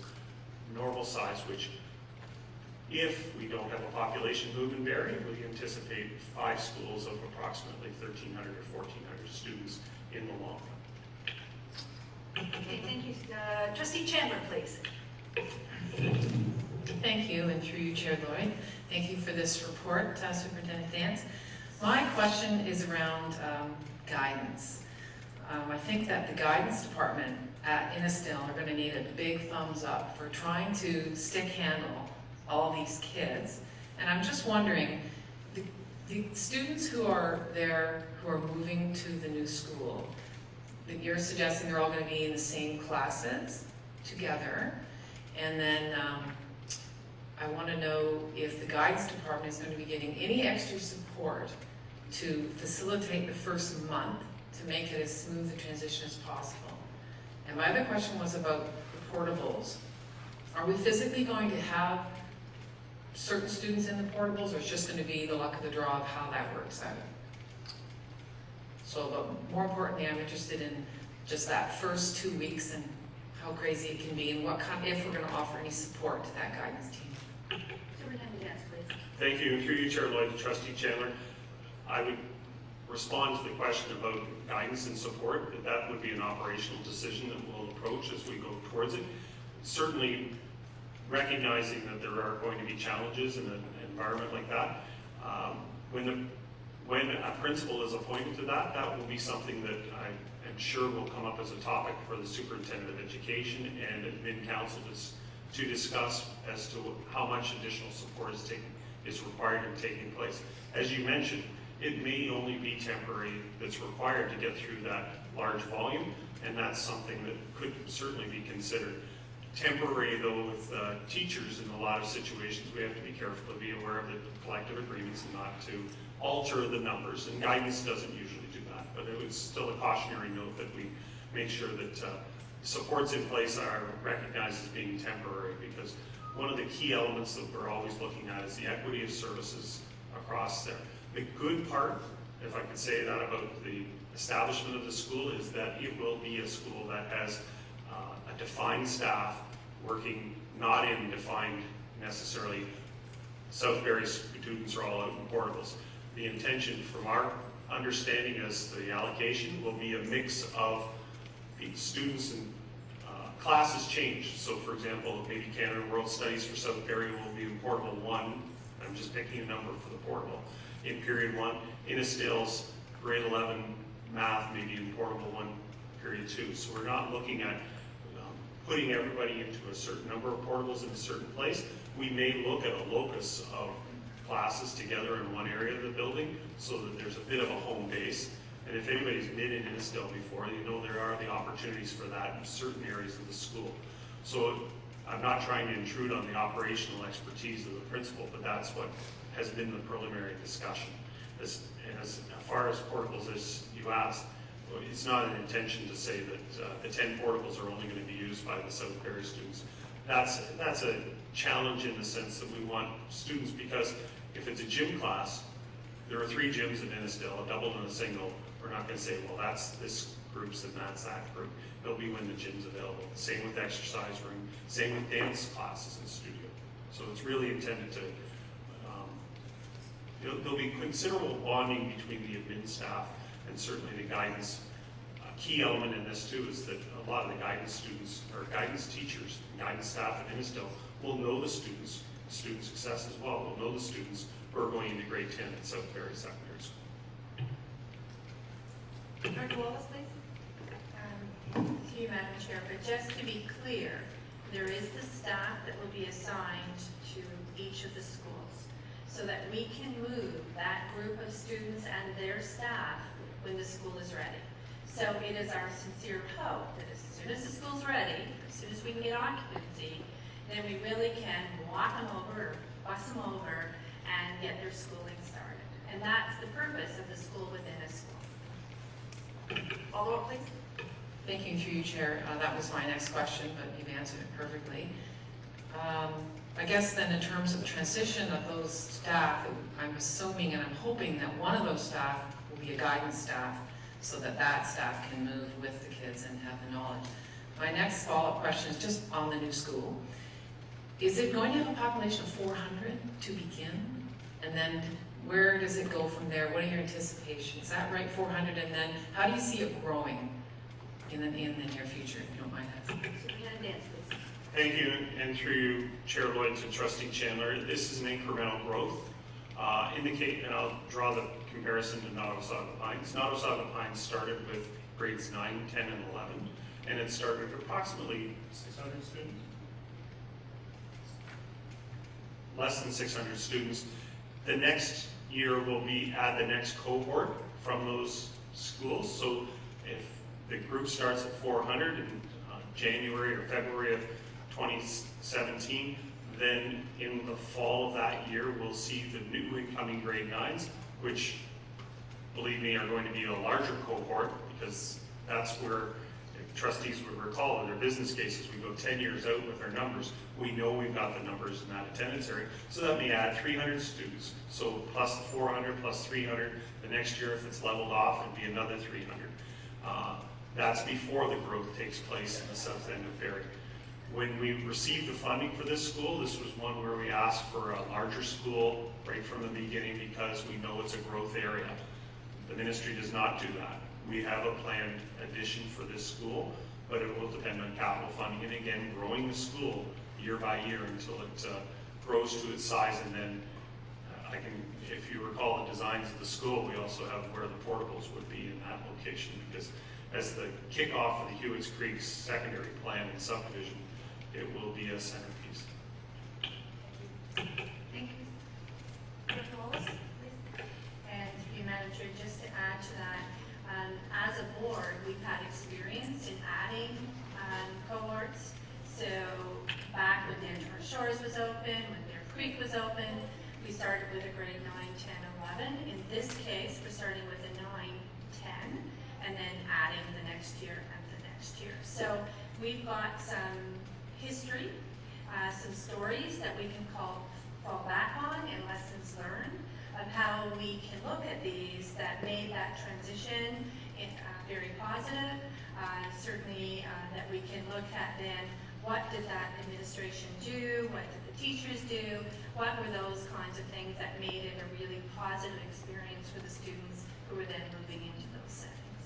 normal size, which, if we don't have a population boom in Barrie, we anticipate 5 schools of approximately 1,300 or 1,400 students in the long run. Okay, thank you. Trustee Chandler, please. Thank you, and through you, Chair Lloyd, thank you for this report, Superintendent Dance. My question is around guidance. I think that the guidance department at Innisdale are going to need a big thumbs up for trying to stick handle all these kids. And I'm just wondering, the students who are there, who are moving to the new school, that you're suggesting they're all going to be in the same classes together. And then I want to know if the guidance department is going to be getting any extra support to facilitate the first month to make it as smooth a transition as possible. And my other question was about the portables. Are we physically going to have certain students in the portables, or it's just going to be the luck of the draw of how that works out? So, but more importantly, I'm interested in just that first 2 weeks and how crazy it can be, and what kind, if we're going to offer any support to that guidance team. Superintendent Dance, please. Thank you. Through you, Chair Lloyd, Trustee Chandler, I would respond to the question about guidance and support, that would be an operational decision that we'll approach as we go towards it. Certainly recognizing that there are going to be challenges in an environment like that. When a principal is appointed to that, that will be something that I am sure will come up as a topic for the Superintendent of Education and admin council to discuss as to how much additional support is required and taking place. As you mentioned, it may only be temporary that's required to get through that large volume, and that's something that could certainly be considered. Temporary, though, with teachers in a lot of situations, we have to be careful to be aware of the collective agreements and not to alter the numbers, and guidance doesn't usually do that, but it was still a cautionary note that we make sure that supports in place are recognized as being temporary, because one of the key elements that we're always looking at is the equity of services across there. The good part, if I could say that about the establishment of the school, is that it will be a school that has a defined staff working not in defined necessarily South Barrie students are all out in portables. The intention from our understanding is the allocation will be a mix of the students and classes change. So for example, maybe Canada World Studies for South Barrie will be in portable 1. I'm just picking a number for the portable. In period 1, Innisdale's grade 11 math may be in portable 1, period 2. So we're not looking at putting everybody into a certain number of portables in a certain place. We may look at a locus of classes together in one area of the building so that there's a bit of a home base. And if anybody's been in Innisdale before, you know there are the opportunities for that in certain areas of the school. So I'm not trying to intrude on the operational expertise of the principal, but that's what has been the preliminary discussion. As far as portables, as you asked, it's not an intention to say that the 10 portables are only going to be used by the South Barrie students. That's a challenge in the sense that we want students, because if it's a gym class, there are 3 gyms in Innisdale, a double and a single. We're not going to say, well, that's this group's and that's that group. It'll be when the gym's available. Same with exercise room, same with dance classes and studio. So it's really intended to, there'll be considerable bonding between the admin staff and certainly the guidance. A key element in this too is that a lot of the guidance students, or guidance teachers, and guidance staff at Innisdale will know the students, student success as well, will know the students who are going into grade 10 at South Barrie Secondary School. Director Wallace, please. To you, Madam Chair, but just to be clear, there is the staff that will be assigned to each of the schools so that we can move that group of students and their staff when the school is ready. So it is our sincere hope that as soon as the school's ready, as soon as we can get occupancy, then we really can walk them over or bus them over and get their schooling started. And that's the purpose of the school within a school. Follow up, please. Thank you, through you, Chair. That was my next question, but you've answered it perfectly. I guess then in terms of transition of those staff, I'm assuming and I'm hoping that one of those staff will be a guidance staff so that that staff can move with the kids and have the knowledge. My next follow-up question is just on the new school. Is it going to have a population of 400 to begin? And then where does it go from there? What are your anticipations? Is that right, 400? And then how do you see it growing in the near future, if you don't mind asking? Dance, please. Thank you, and through you, Chair Lloyd to Trustee Chandler, this is an incremental growth. And I'll draw the comparison to Nottawasaga Pines. Nottawasaga Pines started with grades 9, 10, and 11, and it started with approximately 600 students. Less than 600 students. The next year will be add the next cohort from those schools. So if the group starts at 400 in January or February of 2017, then in the fall of that year, we'll see the new incoming grade 9s, which, believe me, are going to be a larger cohort, because that's where, if trustees would recall in their business cases, we go 10 years out with our numbers. We know we've got the numbers in that attendance area. So that may add 300 students. So plus the 400 plus 300, the next year if it's leveled off, it'd be another 300. That's before the growth takes place in the south end of Barrie. When we received the funding for this school, this was one where we asked for a larger school right from the beginning because we know it's a growth area. The ministry does not do that. We have a planned addition for this school, but it will depend on capital funding and again, growing the school year by year until it grows to its size. And then if you recall the designs of the school, we also have where the portables would be in that location, because as the kickoff of the Hewitt's Creek secondary plan and subdivision, it will be a centerpiece. Thank you. Director Wallace, please. And to you, Madam Shores was open, when Bear Creek was open. We started with a grade 9, 10, 11. In this case, we're starting with a 9, 10, and then adding the next year and the next year. So we've got some history, some stories that we can fall back on, and lessons learned of how we can look at these that made that transition very positive. Certainly that we can look at then what did that administration do, what did the teachers do, what were those kinds of things that made it a really positive experience for the students who were then moving into those settings.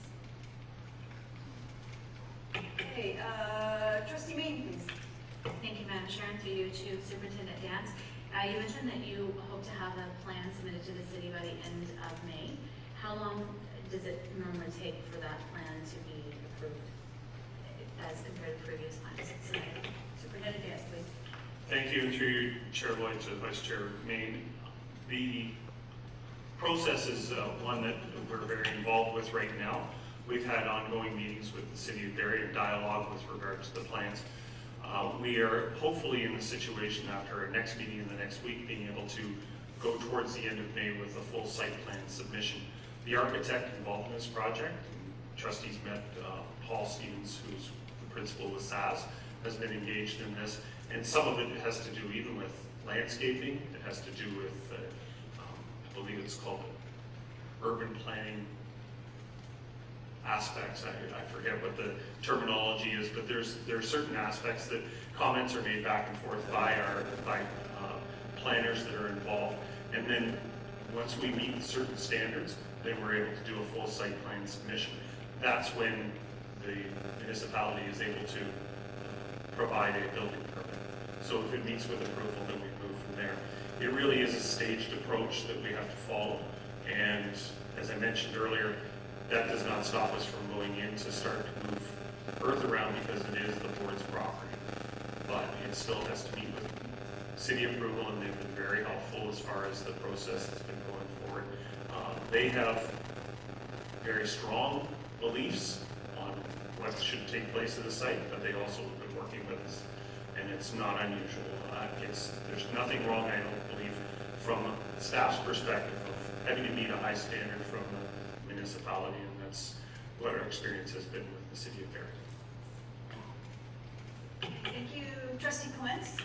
Okay, Trustee Wayne, please. Thank you, Madam Chair, and through you to Superintendent Dance. You mentioned that you hope to have a plan submitted to the city by the end of May. How long does it normally take for that plan to be approved as compared to previous plans submitted? Superintendent Dance, please. Thank you, and through you, Chair Lloyd to Vice Chair Main. The process is one that we're very involved with right now. We've had ongoing meetings with the City of Barrie and dialogue with regard to the plans. We are hopefully in the situation after our next meeting in the next week being able to go towards the end of May with a full site plan submission. The architect involved in this project, trustees met Paul Stevens, who's the principal with SAS, has been engaged in this, and some of it has to do even with landscaping. It has to do with, I believe it's called urban planning aspects. I forget what the terminology is, but there are certain aspects that comments are made back and forth by planners that are involved, and then once we meet certain standards, then we're able to do a full site plan submission. That's when the municipality is able to provide a building permit. So if it meets with approval, then we move from there. It really is a staged approach that we have to follow, and as I mentioned earlier, that does not stop us from going in to start to move earth around because it is the board's property. But it still has to meet with city approval, and they've been very helpful as far as the process that's been going forward. They have very strong beliefs on what should take place at the site, but they also have been working with us, and it's not unusual. There's nothing wrong, I don't believe, from staff's perspective of having to meet a high standard from the municipality, and that's what our experience has been with the City of Barrie. Thank you, Trustee Clements.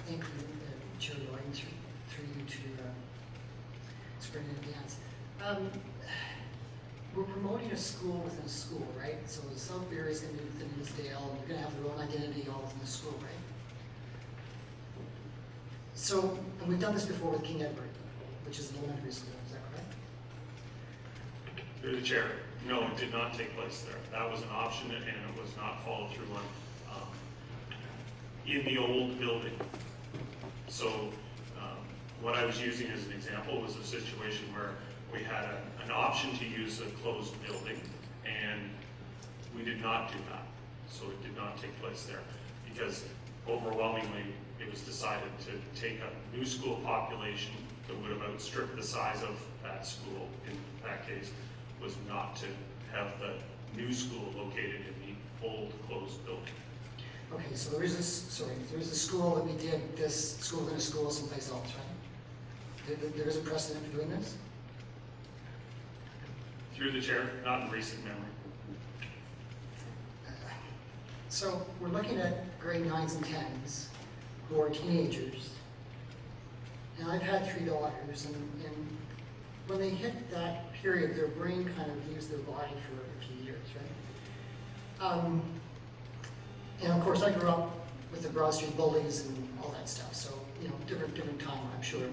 Thank you, Chair Lloyd, through you to Superintendent Dance. We're promoting a school within a school, right? So South Barrie is going to be within Innisdale, and you're going to have their own identity all within the school, right? So, and we've done this before with King Edward, which is an elementary school, is that correct? Through the chair, no, it did not take place there. That was an option, and it was not followed through on in the old building. So what I was using as an example was a situation where we had an option to use a closed building, and we did not do that. So it did not take place there because overwhelmingly it was decided to take a new school population that would have outstripped the size of that school. In that case, was not to have the new school located in the old closed building. Okay, so there is a school that we did this school within a school someplace else, right? There is a precedent for doing this? Through the chair, not in recent memory. So we're looking at grade 9s and 10s who are teenagers. And I've had 3 daughters, and when they hit that period, their brain kind of leaves their body for a few years, right? And of course, I grew up with the Broad Street bullies and all that stuff, so, you know, different time, I'm sure.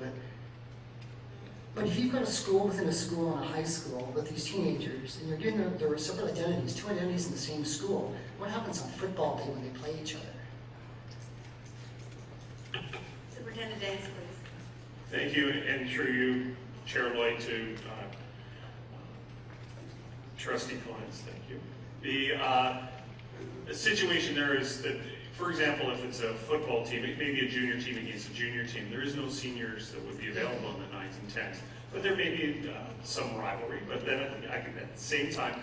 But if you've got a school within a school and a high school with these teenagers, and you're getting their separate identities, 2 identities in the same school, what happens on football day when they play each other? Superintendent Days, please. Thank you, and through you, Chair Lloyd, to Trustee Clements, thank you. The situation there is that, for example, if it's a football team, it may be a junior team against a junior team. There is no seniors that would be available in the 9s and 10s, but there may be some rivalry. But then at the same time,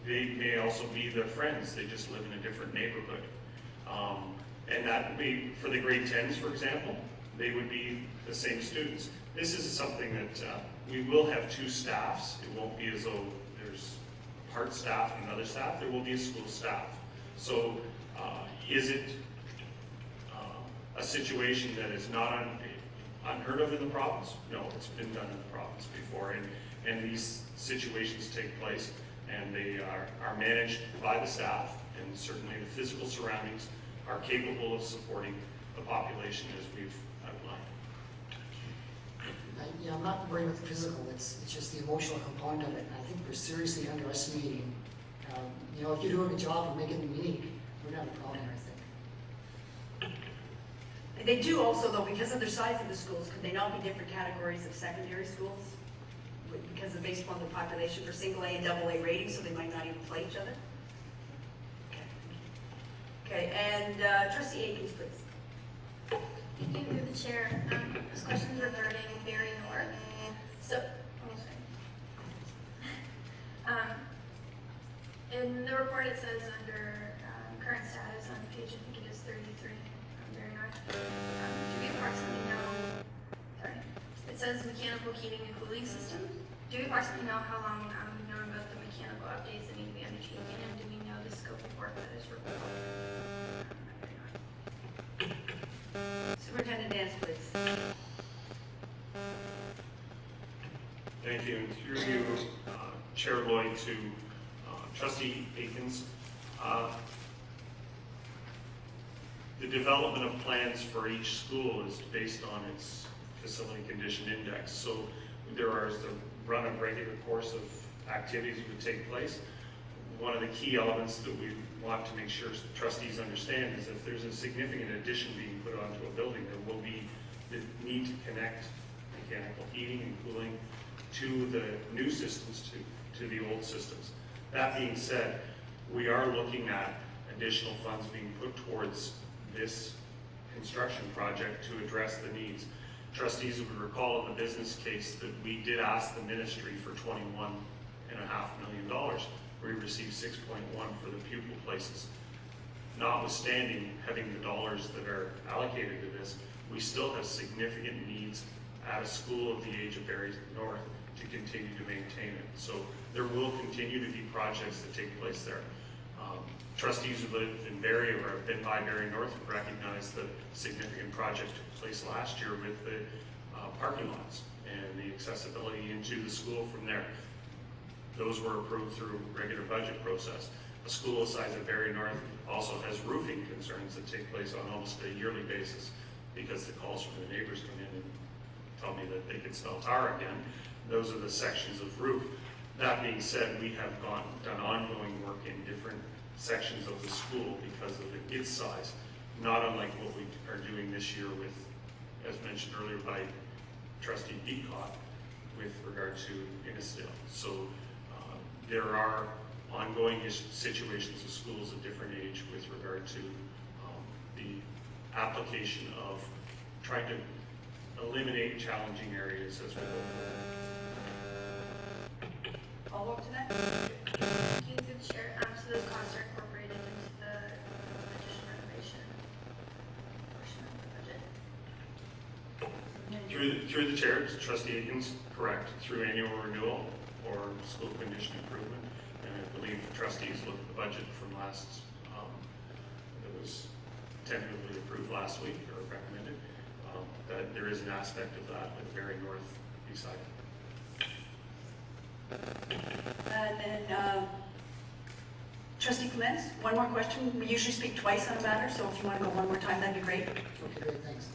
they may also be their friends. They just live in a different neighborhood. And that would be, for the grade 10s, for example, they would be the same students. This is something that we will have two staffs. It won't be as though there's part staff and another staff. There will be a school staff. So is it a situation that is not unheard of in the province? No, it's been done in the province before. And these situations take place, and they are managed by the staff, and certainly the physical surroundings are capable of supporting the population as we've outlined. Yeah, I'm not worried with the physical, it's just the emotional component of it, and I think we're seriously underestimating. If you're doing a job and making it unique, we're gonna have a problem here, I think. They do also, though, because of their size of the schools, could they not be different categories of secondary schools? Because of based upon the population for single A and double A ratings, so they might not even play each other? Okay, and Trustee Aikens, please. Thank you through the chair. This question is regarding Barrie North. So, in the report it says under current status on page, I think it is 33 from Barrie North. Do we approximately know, sorry, it says mechanical heating and cooling system. Do we approximately know how long we've known about the mechanical updates that need to be undertaken, and do we know the scope of work that is required? Superintendent Dance, please. Thank you. And through you, Chair Lloyd, to Trustee Aikens. The development of plans for each school is based on its facility condition index. So there are the run of regular course of activities would take place. One of the key elements that we want to make sure trustees understand is if there's a significant addition being put onto a building, there will be the need to connect mechanical heating and cooling to the new systems, to the old systems. That being said, we are looking at additional funds being put towards this construction project to address the needs. Trustees would recall in the business case that we did ask the ministry for $21.5 million. We received 6.1 for the pupil places. Notwithstanding having the dollars that are allocated to this, we still have significant needs at a school of the age of Barrie North to continue to maintain it. So there will continue to be projects that take place there. Trustees who live in Barrie or have been by Barrie North recognize the significant project took place last year with the parking lots and the accessibility into the school from there. Those were approved through regular budget process. A school the size of Barrie North also has roofing concerns that take place on almost a yearly basis because the calls from the neighbors come in and tell me that they could smell tar again. Those are the sections of roof. That being said, we have done ongoing work in different sections of the school because of its size, not unlike what we are doing this year with, as mentioned earlier by Trustee Beacott, with regard to Innisdale. So there are ongoing situations of schools of different age with regard to the application of trying to eliminate challenging areas as we go forward. Follow up to that? Thank you through the chair. So those costs are incorporated into the addition renovation portion of the budget. Through the chair, Trustee Aikens, correct, through annual renewal or school condition improvement. And I believe trustees looked at the budget from last, that was tentatively approved last week or recommended, that there is an aspect of that with Barrie North beside it. And then Trustee Clements, one more question. We usually speak twice on a matter, so if you want to go one more time, that'd be great. Okay, great, thanks.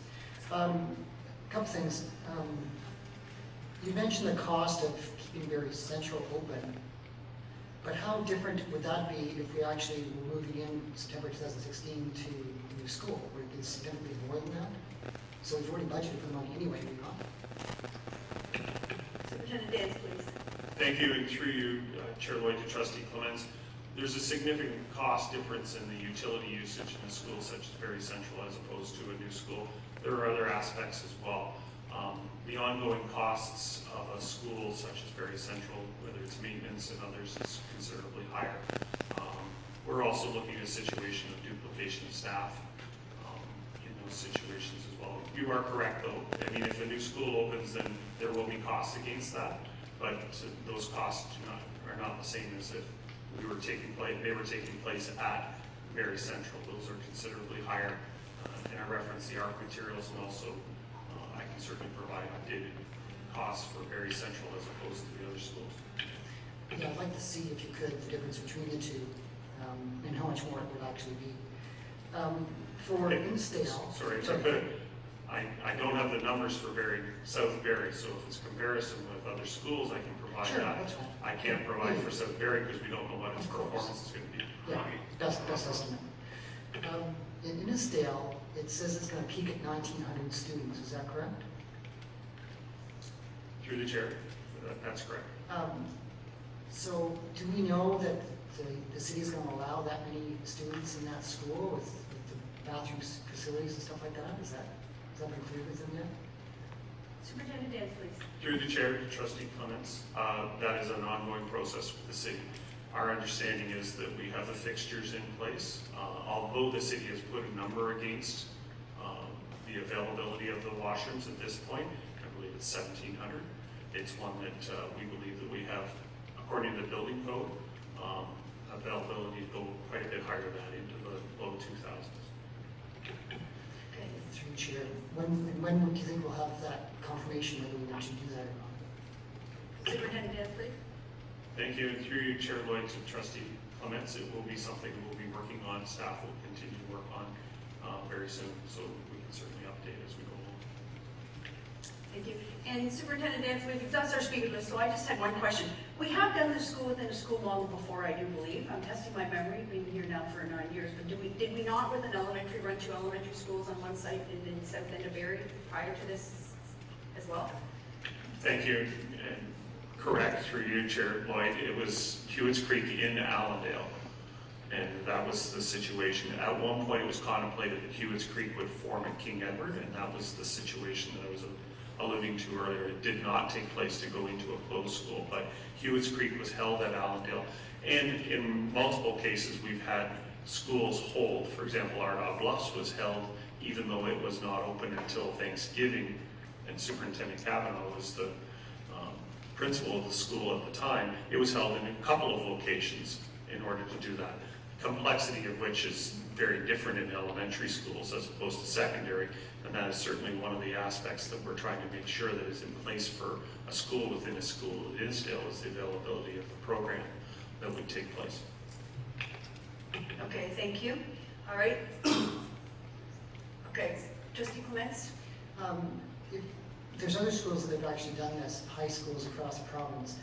Couple things. You mentioned the cost of keeping Barrie Central open, but how different would that be if we actually were moving in September 2016 to a new school? Would it be significantly more than that? So we've already budgeted for the money anyway, do we not? Superintendent Dance, please. Thank you, and through you, Chair Lloyd, to Trustee Clements. There's a significant cost difference in the utility usage in a school such as Barrie Central as opposed to a new school. There are other aspects as well. The ongoing costs of a school such as Barrie Central, whether it's maintenance and others, is considerably higher. We're also looking at a situation of duplication of staff You are correct, though. I mean, if a new school opens, then there will be costs against that, but those costs are not the same as if they were taking place at Barrie Central. Those are considerably higher. And I reference the ARC materials, and also I can certainly provide updated costs for Barrie Central as opposed to the other schools. Yeah, I'd like to see, if you could, the difference between the two, and how much more it would actually be. For Innisdale. Sorry, if I could. I don't have the numbers for South Barrie, so if it's comparison with other schools, I can provide Sure, that. that's fine. I can't provide for South Barrie because we don't know what its performance is going to be. Yeah, best estimate. In Innisdale, it says it's going to peak at 1,900 students, is that correct? Through the chair, that's correct. So do we know that the city is going to allow that many students in that school with the bathrooms, facilities and stuff like that? Has that been clear with them yet? Superintendent Dan, please. Through the chair, Trustee Clements, that is an ongoing process with the city. Our understanding is that we have the fixtures in place. Although the city has put a number against the availability of the washrooms at this point, I believe it's 1,700. It's one that we believe that we have, according to the building code, availability to go quite a bit higher than that, into the low 2000s. Okay, through the chair, when do you think we'll have that confirmation that we want to do that or not? Superintendent Dan, please. Thank you. And through you, Chair Lloyd, to Trustee Clements, it will be something we'll be working on. Staff will continue to work on very soon, so we can certainly update as we go along. Thank you. And Superintendent Dan, we've exhausted our speaker list, so I just had one question. We have done the school within a school model before, I do believe. I'm testing my memory, been here now for 9 years, but did we not with an elementary, run 2 elementary schools on one site in the south end of Barrie prior to this as well? Thank you. And correct, through you, Chair Lloyd, it was Hewitt's Creek in Allandale. And that was the situation. At one point, it was contemplated that Hewitt's Creek would form at King Edward, and that was the situation that I was alluding to earlier. It did not take place to go into a closed school, but Hewitt's Creek was held at Allandale. And in multiple cases, we've had schools hold. For example, Allandals Bluffs was held even though it was not open until Thanksgiving, and Superintendent Kavanaugh was the principal of the school at the time. It was held in a couple of locations in order to do that. Complexity of which is very different in elementary schools as opposed to secondary, and that is certainly one of the aspects that we're trying to make sure that is in place for a school within a school at Innisdale, is the availability of the program that would take place. Okay, thank you. All right. Okay, Trustee Clements? If there's other schools that have actually done this, high schools across the province,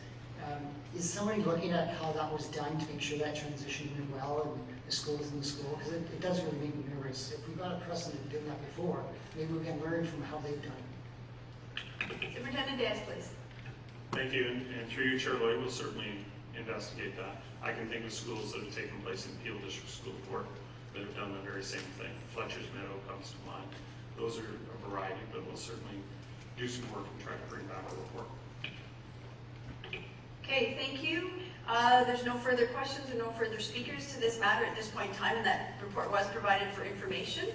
is somebody looking at how that was done to make sure that transition went well and the school is in the school? Because it does really make me nervous. If we've got a precedent of doing that before, maybe we can learn from how they've done it. Superintendent Dan, please. Thank you, and through you, Chair Lloyd, we'll certainly investigate that. I can think of schools that have taken place in Peel District School Court that have done the very same thing. Fletcher's Meadow comes to mind. Those are a variety, but we'll certainly do some work and try to bring back a report. Okay, thank you. There's no further questions and no further speakers to this matter at this point in time, and that report was provided for information.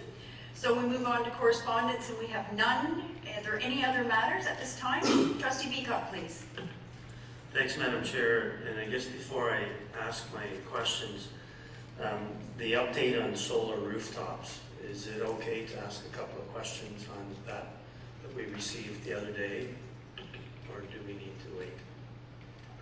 So we move on to correspondence, and we have none. Are there any other matters at this time? Trustee Beacock, please. Thanks, Madam Chair. And I guess before I ask my questions, the update on solar rooftops, is it okay to ask a couple of questions on that we received the other day, or do we need to wait?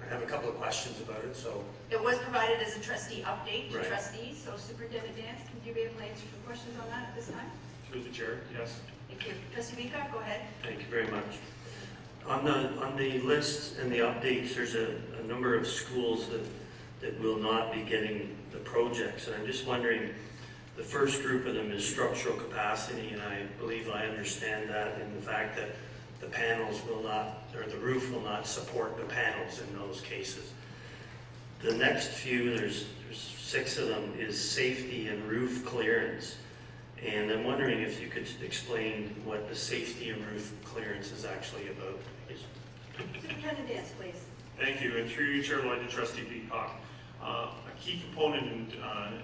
I have a couple of questions about it, so. It was provided as a trustee update to Right. trustees, so Superintendent Dan, can you be able to answer some questions on that at this time? Through the chair, yes. Thank you. Trustee Beacock, go ahead. Thank you very much. On the list and the updates, there's a number of schools that will not be getting the projects, and I'm just wondering, the first group of them is structural capacity, and I believe I understand that in the fact that the panels will not, or the roof will not support the panels in those cases. The next few, there's 6 of them, is safety and roof clearance. And I'm wondering if you could explain what the safety and roof clearance is actually about. Superintendent Dan, please. Thank you, and through you, Chair Lloyd, to Trustee Beacock. A key component in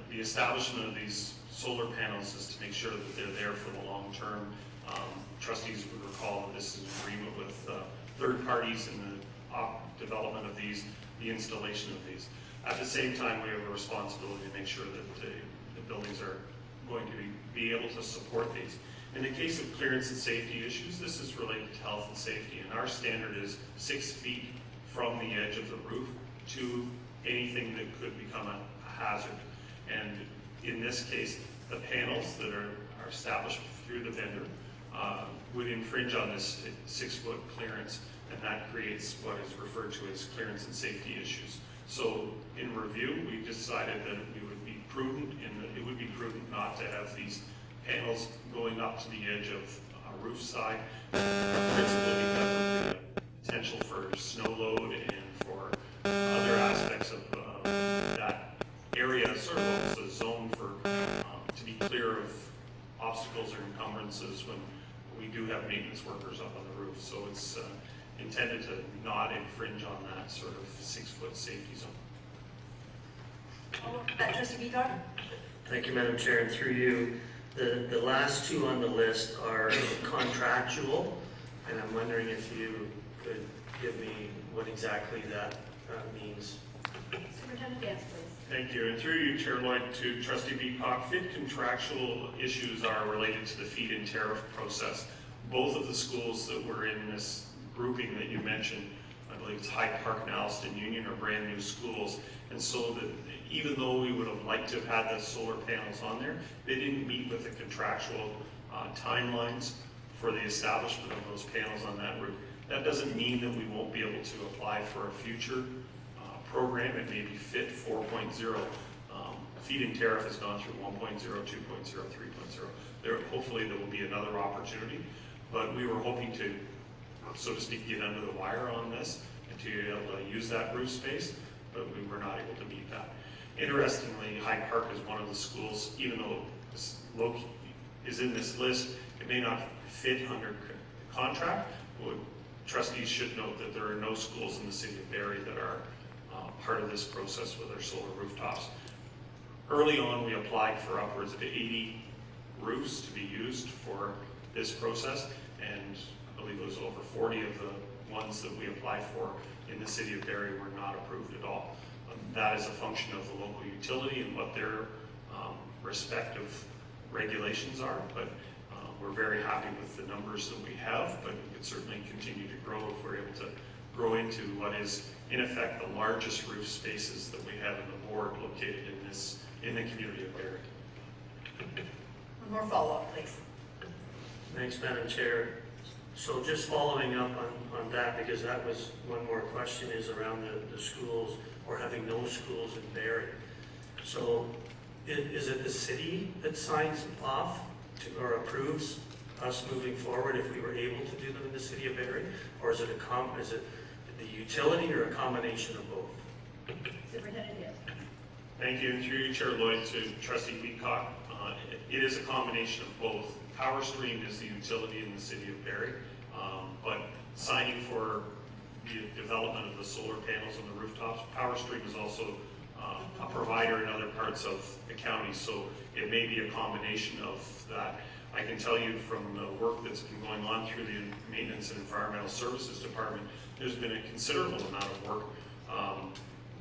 the establishment of these solar panels is to make sure that they're there for the long term, trustees would recall that this is an agreement with third parties in the development of these, the installation of these. At the same time, we have a responsibility to make sure that the buildings are going to be able to support these. In the case of clearance and safety issues, this is related to health and safety, and our standard is 6 feet from the edge of the roof to anything that could become a hazard. And in this case, the panels that are established through the vendor would infringe on this 6-foot clearance, and that creates what is referred to as clearance and safety issues. So in review, we decided that it would be prudent not to have these panels going up to the edge of a roof side, principally because of the potential for snow load and for other aspects of that area, sort of almost a zone for to be clear of obstacles or encumbrances when we do have maintenance workers up on the roof. So it's intended to not infringe on that sort of 6-foot safety zone. Trustee Peacock? Thank you, Madam Chair, and through you, the last two on the list are contractual, and I'm wondering if you could give me what exactly that means. Superintendent Dance, please. Thank you. And through you, Chair Lloyd, to Trustee Peacock, FIT contractual issues are related to the feed-in tariff process. Both of the schools that were in this grouping that you mentioned, I believe it's Hyde Park and Alliston Union, are brand new schools. And so that even though we would have liked to have had the solar panels on there, they didn't meet with the contractual timelines for the establishment of those panels on that roof. That doesn't mean that we won't be able to apply for a future program. It may be FIT 4.0. Feed-in tariff has gone through 1.0, 2.0, 3.0. Hopefully there will be another opportunity, but we were hoping to, so to speak, get under the wire on this and to be able to use that roof space, but we were not able to meet that. Interestingly, Hyde Park is one of the schools, even though this is in this list, it may not fit under contract. Trustees should note that there are no schools in the City of Barrie that are part of this process with their solar rooftops. Early on, we applied for upwards of 80 roofs to be used for this process, and I believe it was over 40 of the ones that we applied for in the City of Barrie were not approved at all. That is a function of the local utility and what their respective regulations are, but we're very happy with the numbers that we have, but we could certainly continue to grow if we're able to grow into what is in effect the largest roof spaces that we have in the board located in the community of Barrie. One more follow-up, please. Thanks, Madam Chair. So just following up on that, because that was one more question, is around the schools or having no schools in Barrie. So is it the city that signs off or approves us moving forward if we were able to do them in the City of Barrie? Or is it the utility or a combination of both? Superintendent Dance. Thank you. And through you, Chair Lloyd, to Trustee Peacock, it is a combination of both. PowerStream is the utility in the City of Barrie, but signing for the development of the solar panels on the rooftops, PowerStream is also a provider in other parts of the county, so it may be a combination of that. I can tell you from the work that's been going on through the Maintenance and Environmental Services Department, there's been a considerable amount of work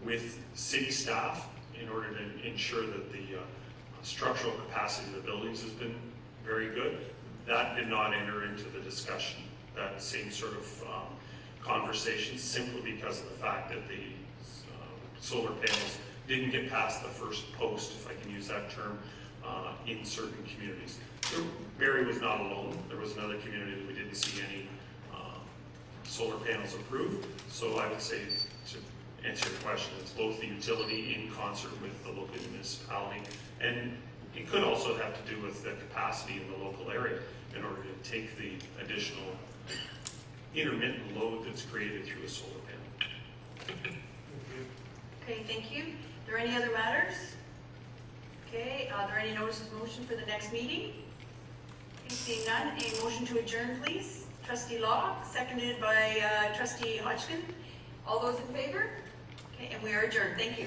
with city staff in order to ensure that the structural capacity of the buildings has been very good. That did not enter into the discussion, that same sort of conversation, simply because of the fact that the solar panels didn't get past the first post, if I can use that term, in certain communities. Barrie was not alone. There was another community that we didn't see any solar panels approved. So I would say, to answer your question, it's both the utility in concert with the local municipality, and it could also have to do with the capacity in the local area in order to take the additional intermittent load that's created through a solar panel. Okay, thank you. Are there any other matters? Okay, are there any notices of motion for the next meeting? Okay, seeing none, a motion to adjourn, please. Trustee Law, seconded by Trustee Hodgkin. All those in favor? Okay, and we are adjourned. Thank you.